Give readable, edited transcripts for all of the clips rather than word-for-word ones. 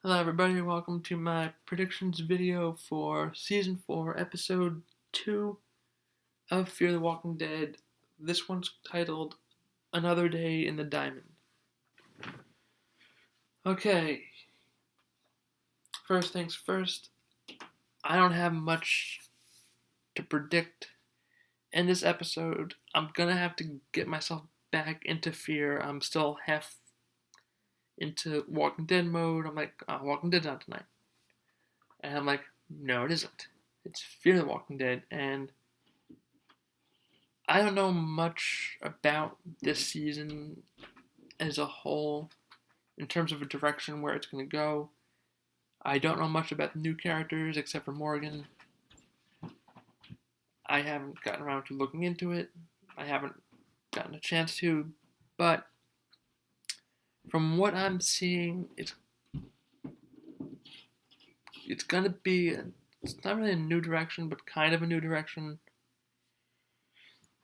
Hello everybody, welcome to my predictions video for Season 4, Episode 2 of Fear the Walking Dead. This one's titled Another Day in the Diamond. Okay, first things first, I don't have much to predict in this episode. I'm gonna have to get myself back into Fear. I'm still half into Walking Dead mode. I'm like, Walking Dead's not tonight. And I'm like, no, it isn't. It's Fear the Walking Dead, and I don't know much about this season as a whole in terms of a direction where it's going to go. I don't know much about the new characters except for Morgan. I haven't gotten around to looking into it. I haven't gotten a chance to, but from what I'm seeing, it's gonna be it's not really a new direction, but kind of a new direction.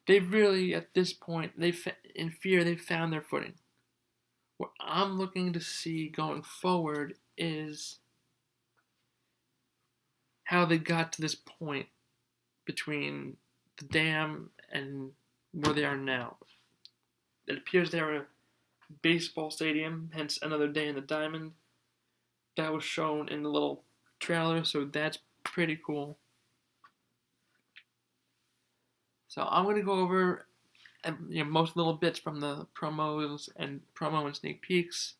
They've really, at this point, in Fear, they've found their footing. What I'm looking to see going forward is how they got to this point between the dam and where they are now. It appears they're a baseball stadium, hence Another Day in the Diamond. That was shown in the little trailer, so that's pretty cool. So I'm going to go over most little bits from the promo and sneak peeks.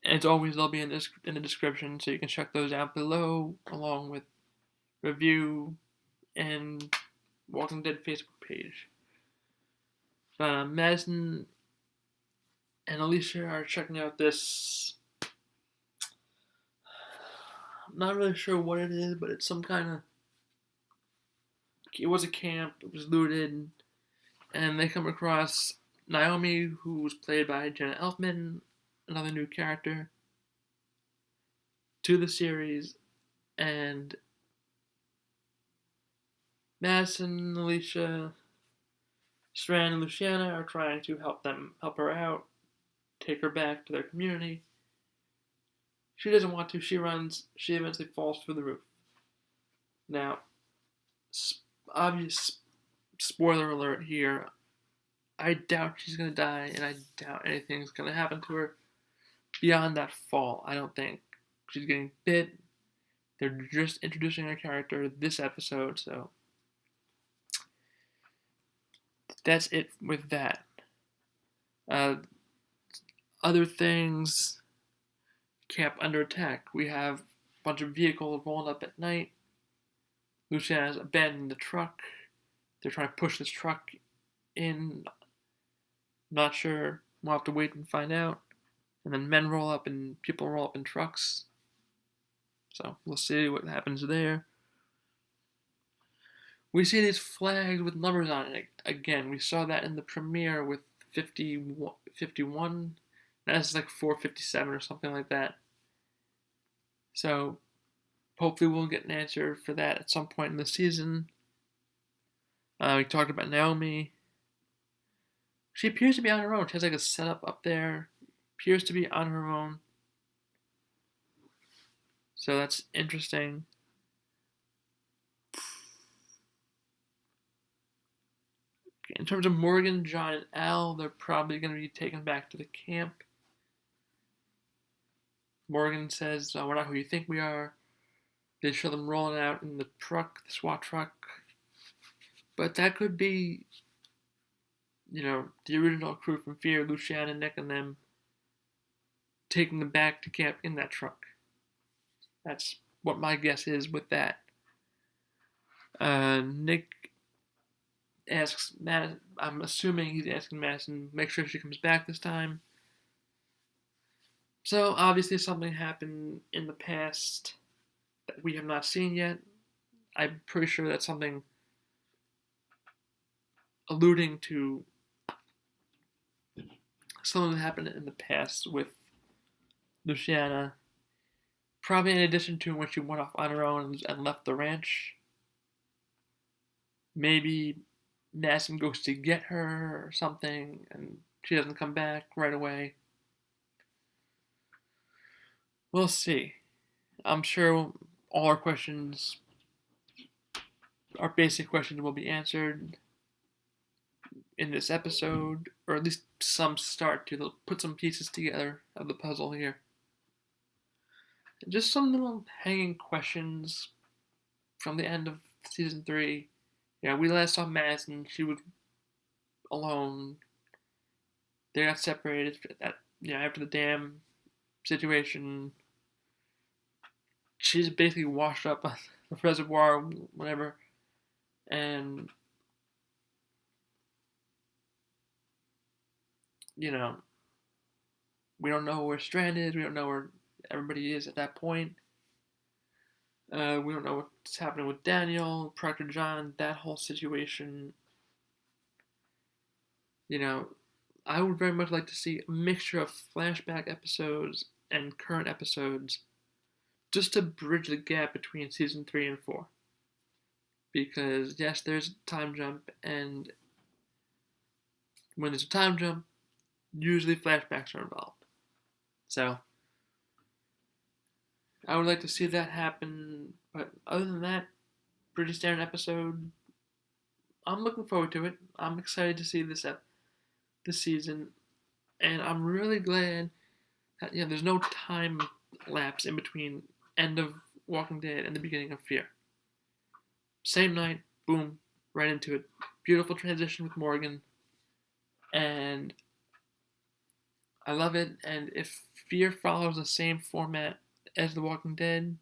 And as always, they'll be in the description, so you can check those out below, along with review and Walking Dead Facebook page. So Madison and Alicia are checking out this. I'm not really sure what it is, but it's some kind of. It was a camp. It was looted, and they come across Naomi, who was played by Jenna Elfman, another new character to the series, and Madison, Alicia, Strand, and Luciana are trying to help her out, take her back to their community. She doesn't want to. She runs. She eventually falls through the roof. Now, obvious spoiler alert here. I doubt she's gonna die, and I doubt anything's gonna happen to her beyond that fall. I don't think she's getting bit. They're just introducing her character this episode, so that's it with that. Other things. Camp under attack. We have a bunch of vehicles rolling up at night. Luciana's abandoned the truck. They're trying to push this truck in. Not sure. We'll have to wait and find out. And then people roll up in trucks. So we'll see what happens there. We see these flags with numbers on it again. We saw that in the premiere with 51. That's like 457 or something like that. So hopefully we'll get an answer for that at some point in the season. We talked about Naomi. She appears to be on her own. She has like a setup up there. Appears to be on her own. So that's interesting. In terms of Morgan, John, and Al, they're probably going to be taken back to the camp. Morgan says, we're not who you think we are. They show them rolling out in the truck, the SWAT truck. But that could be, the original crew from Fear, Luciana, Nick, and them, taking them back to camp in that truck. That's what my guess is with that. Nick asks Madison, I'm assuming he's asking Madison, make sure she comes back this time. So obviously something happened in the past that we have not seen yet. I'm pretty sure that's something alluding to something that happened in the past with Luciana. Probably in addition to when she went off on her own and left the ranch. Maybe Madison goes to get her or something, and she doesn't come back right away. We'll see. I'm sure all our questions, our basic questions, will be answered in this episode, or at least some start to. They'll put some pieces together of the puzzle here. Just some little hanging questions from the end of season 3. Yeah, we last saw Madison. She was alone. They got separated after the dam situation. She's basically washed up on the reservoir, whatever, and we don't know where Strand is. We don't know where everybody is at that point. We don't know what's happening with Daniel, Proctor John, that whole situation. I would very much like to see a mixture of flashback episodes and current episodes just to bridge the gap between season 3 and 4. Because, yes, there's a time jump, and when there's a time jump, usually flashbacks are involved. So, I would like to see that happen, but other than that, pretty standard episode. I'm looking forward to it. I'm excited to see this season, and I'm really glad that there's no time lapse in between end of Walking Dead and the beginning of Fear. Same night, boom, right into it. Beautiful transition with Morgan, and I love it. And if Fear follows the same format as The Walking Dead,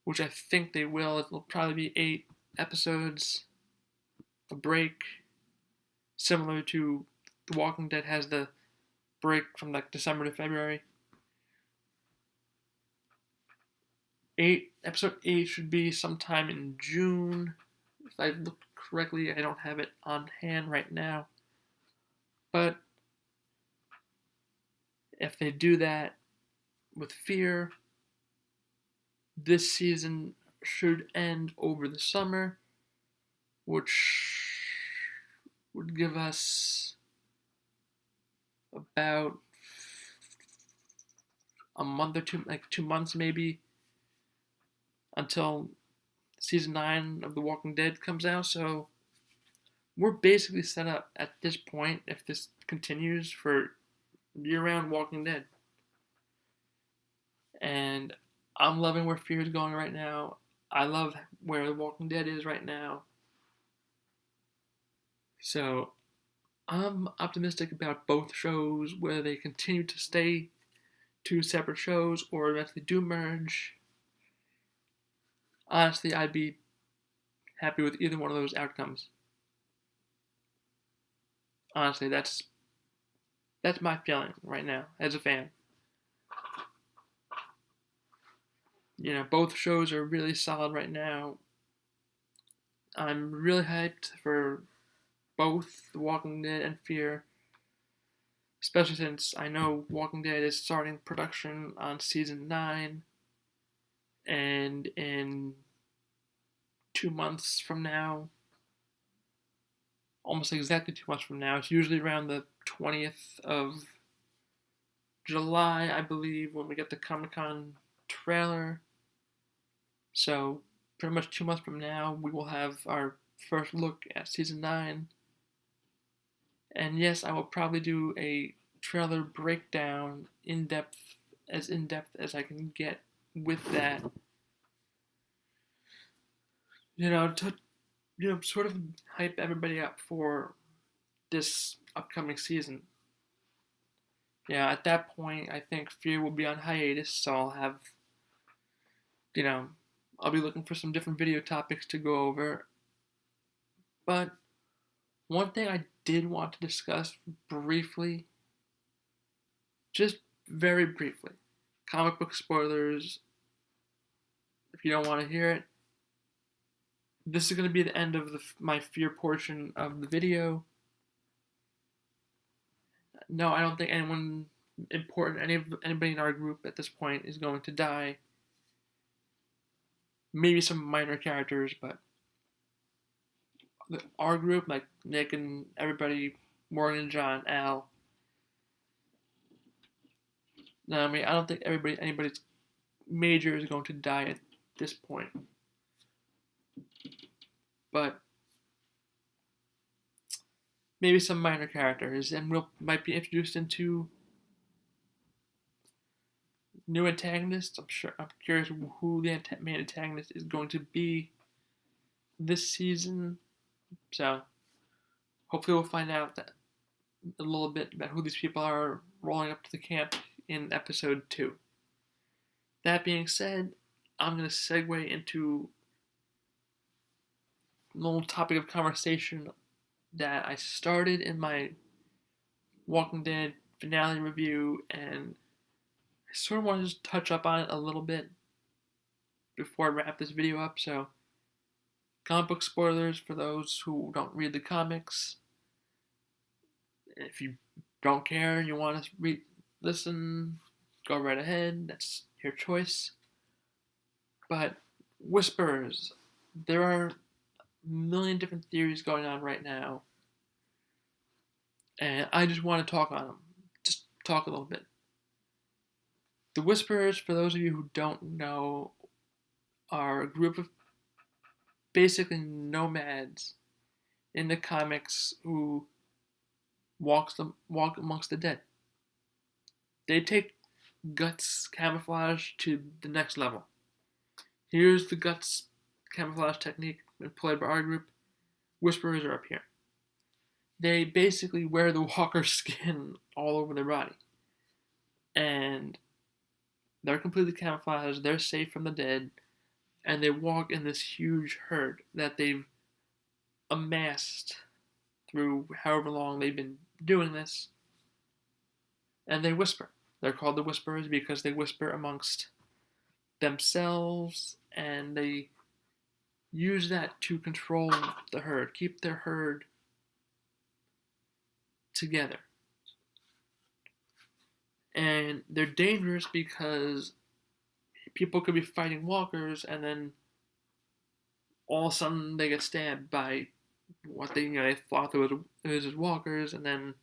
which I think they will, it'll probably be 8 episodes, a break, similar to The Walking Dead has the break from like December to February. Episode 8 should be sometime in June. If I look correctly, I don't have it on hand right now. But if they do that with Fear, this season should end over the summer, which would give us about a month or two, like 2 months maybe, until season 9 of The Walking Dead comes out. So we're basically set up at this point, if this continues, for year-round Walking Dead. And I'm loving where Fear is going right now. I love where The Walking Dead is right now. So I'm optimistic about both shows, whether they continue to stay 2 separate shows or eventually do merge. Honestly, I'd be happy with either one of those outcomes. Honestly, that's my feeling right now as a fan. Both shows are really solid right now. I'm really hyped for both The Walking Dead and Fear, especially since I know Walking Dead is starting production on season 9, and in 2 months from now, almost exactly 2 months from now, it's usually around the 20th of July, I believe, when we get the Comic-Con trailer. So pretty much 2 months from now, we will have our first look at season 9. And yes, I will probably do a trailer breakdown in depth as I can get with that. To sort of hype everybody up for this upcoming season. At that point, I think Fear will be on hiatus, so I'll have, I'll be looking for some different video topics to go over. But one thing I did want to discuss briefly, just very briefly, comic book spoilers. If you don't want to hear it, this is going to be the end of my Fear portion of the video. No, I don't think anyone important, anybody in our group at this point is going to die. Maybe some minor characters, but our group, like Nick and everybody, Morgan, John, Al, No, I mean, I don't think anybody's major is going to die at this point. But maybe some minor characters, and might be introduced into new antagonists. I'm curious who the main antagonist is going to be this season. So hopefully we'll find out a little bit about who these people are rolling up to the camp in episode 2. That being said, I'm going to segue into a little topic of conversation that I started in my Walking Dead finale review, and I sort of want to just touch up on it a little bit before I wrap this video up. So, comic book spoilers for those who don't read the comics. If you don't care and you want to listen, go right ahead. That's your choice. But Whispers, there are a million different theories going on right now, and I just want to talk on them. Just talk a little bit. The Whisperers, for those of you who don't know, are a group of basically nomads in the comics who walk amongst the dead. They take Guts camouflage to the next level. Here's the Guts camouflage technique employed by our group. Whisperers are up here. They basically wear the walker skin all over their body. And they're completely camouflaged, they're safe from the dead, and they walk in this huge herd that they've amassed through however long they've been doing this. And they whisper. They're called the Whisperers because they whisper amongst themselves, and they use that to control the herd, keep their herd together. And they're dangerous because people could be fighting walkers, and then all of a sudden they get stabbed by what they thought it was walkers, and then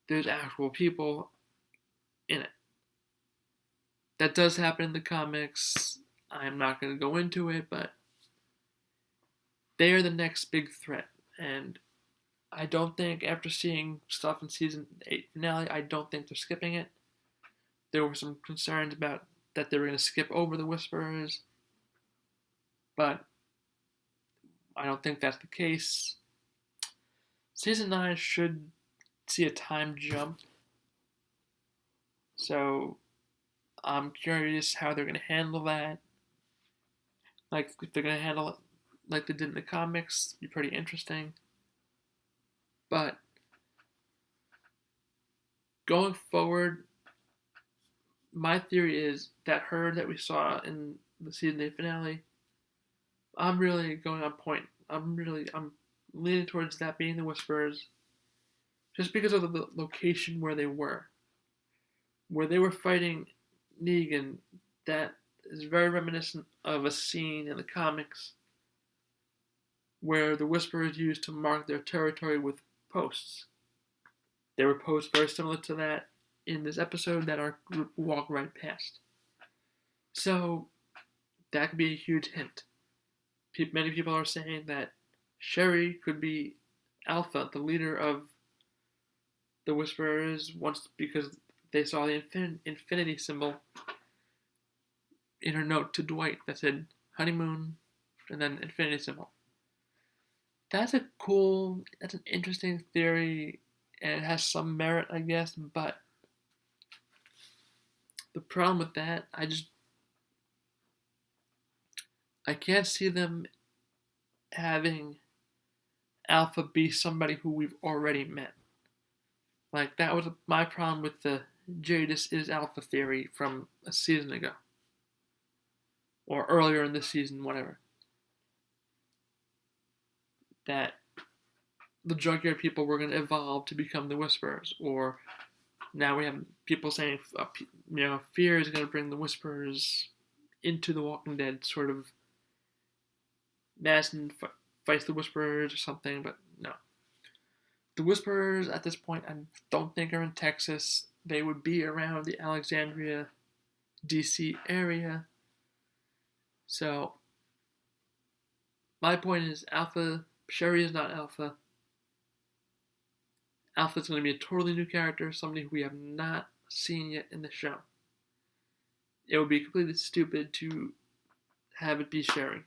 there's actual people in it. That does happen in the comics. I'm not going to go into it, but they are the next big threat. And I don't think, after seeing stuff in season 8 finale, I don't think they're skipping it. There were some concerns about that they were going to skip over the Whisperers, but I don't think that's the case. Season 9 should see a time jump, so I'm curious how they're going to handle that. Like, if they're going to handle it like they did in the comics, it'd be pretty interesting. But going forward, my theory is that herd that we saw in the season 8 finale, I'm really going on point. I'm leaning towards that being the Whisperers, just because of the location where they were. Where they were fighting Negan, that is very reminiscent of a scene in the comics where the Whisperers used to mark their territory with posts. There were posts very similar to that in this episode that our group walked right past. So that could be a huge hint. Many people are saying that Sherry could be Alpha, the leader of the Whisperers, once because they saw the infinity symbol in her note to Dwight that said honeymoon and then infinity symbol. That's an interesting theory, and it has some merit, I guess, but the problem with that, I can't see them having Alpha be somebody who we've already met. Like, that was my problem with the Jadis is Alpha theory from a season ago. Or earlier in this season, whatever. That the Junkyard people were going to evolve to become the Whisperers. Or now we have people saying, Fear is going to bring the Whisperers into the Walking Dead, sort of Madison fights the Whisperers or something, but no. The Whisperers at this point, I don't think are in Texas. they would be around the Alexandria, DC area. So, my point is Alpha, Sherry is not Alpha. Alpha's going to be a totally new character, somebody who we have not seen yet in the show. It would be completely stupid to have it be Sherry.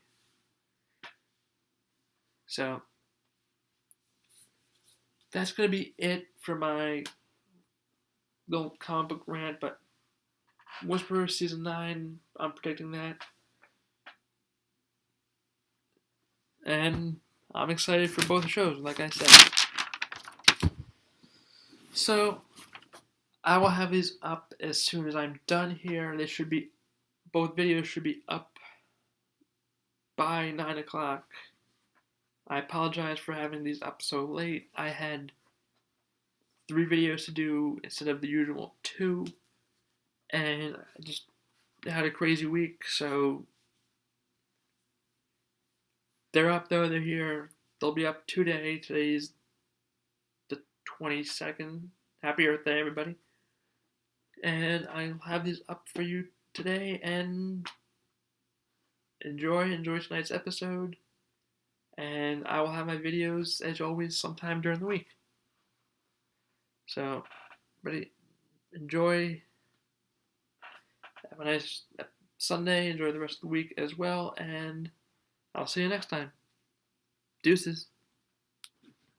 So, that's going to be it for my little comic book rant, but Whisperer Season 9, I'm predicting that. And I'm excited for both shows, like I said. So, I will have these up as soon as I'm done here. They should be, both videos should be up by 9 o'clock. I apologize for having these up so late. I had 3 videos to do instead of the usual 2. And I just had a crazy week, so they're up though, they're here. They'll be up today. Today's the 22nd. Happy Earth Day, everybody. And I'll have these up for you today, and enjoy tonight's episode. And I will have my videos, as always, sometime during the week. So, everybody, enjoy. Have a nice Sunday. Enjoy the rest of the week as well. And I'll see you next time. Deuces.